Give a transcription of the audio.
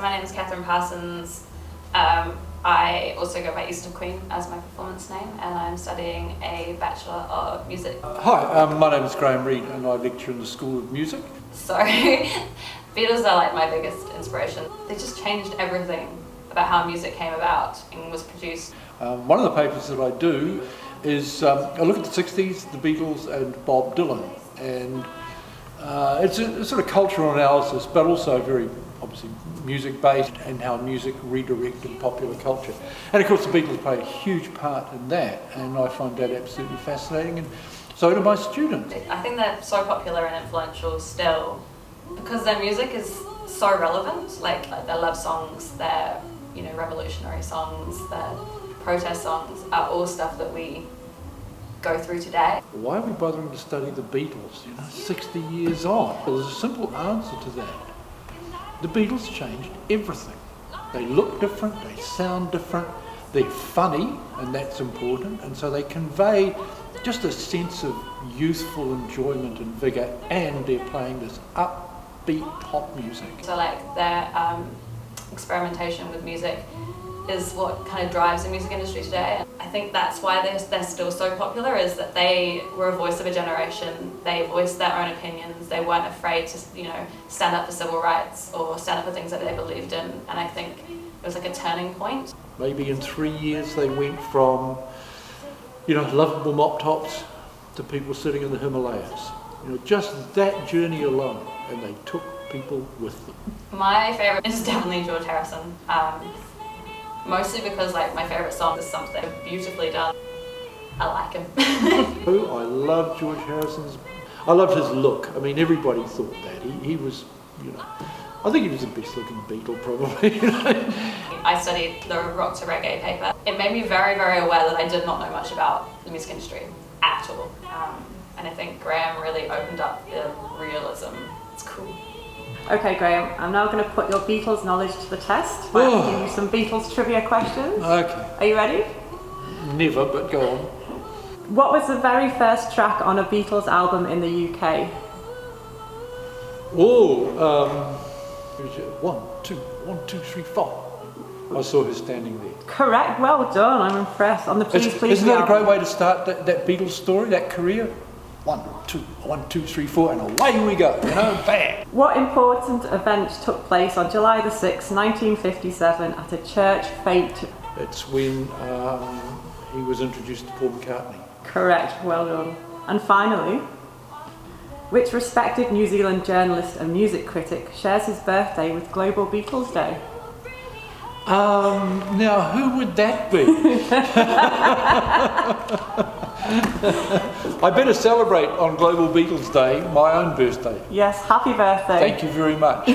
my name is Katherine Parsons. I also go by Eastern Queen as my performance name, and I'm studying a Bachelor of Music. Hi, my name is Graham Reid and I lecture in the School of Music. Sorry, Beatles are like my biggest inspiration. They just changed everything about how music came about and was produced. One of the papers that I do is I look at the 60s, the Beatles and Bob Dylan, and it's a sort of cultural analysis, but also very obviously music based, and how music redirected popular culture. And of course the Beatles play a huge part in that, and I find that absolutely fascinating, and so do my students. I think they're so popular and influential still because their music is so relevant. Like their love songs, their revolutionary songs, their protest songs are all stuff that we go through today. Why are we bothering to study the Beatles, 60 years on? Well, there's a simple answer to that. The Beatles changed everything. They look different, they sound different, they're funny, and that's important, and so they convey just a sense of youthful enjoyment and vigour, and they're playing this upbeat pop music. So their experimentation with music is what kind of drives the music industry today. I think that's why they're still so popular, is that they were a voice of a generation. They voiced their own opinions. They weren't afraid to stand up for civil rights or stand up for things that they believed in, and I think it was like a turning point. Maybe in 3 years they went from lovable mop tops to people sitting in the Himalayas. Just that journey alone, and they took people with them. My favourite is definitely George Harrison. Mostly because my favourite song is something beautifully done. I like him. I love George Harrison's. I loved his look. I mean, everybody thought that. He was, I think he was the best looking Beatle probably. I studied the rock to reggae paper. It made me very, very aware that I did not know much about the music industry at all. And I think Graham really opened up the realism. It's cool. Okay, Graham, I'm now going to put your Beatles knowledge to the test by asking you some Beatles trivia questions. Okay. Are you ready? Never, but go on. What was the very first track on a Beatles album in the UK? One, two, three, four. I saw her standing there. Correct, well done, I'm impressed. On the Please Please Isn't that a album. great way to start that Beatles story, that career? 1, 2, 3, 4, and away we go, bam! What important event took place on July the 6th, 1957 at a church fete? It's when he was introduced to Paul McCartney. Correct, well done. And finally, which respected New Zealand journalist and music critic shares his birthday with Global Beatles Day? Now who would that be? I better celebrate on Global Beatles Day my own birthday. Yes, happy birthday. Thank you very much.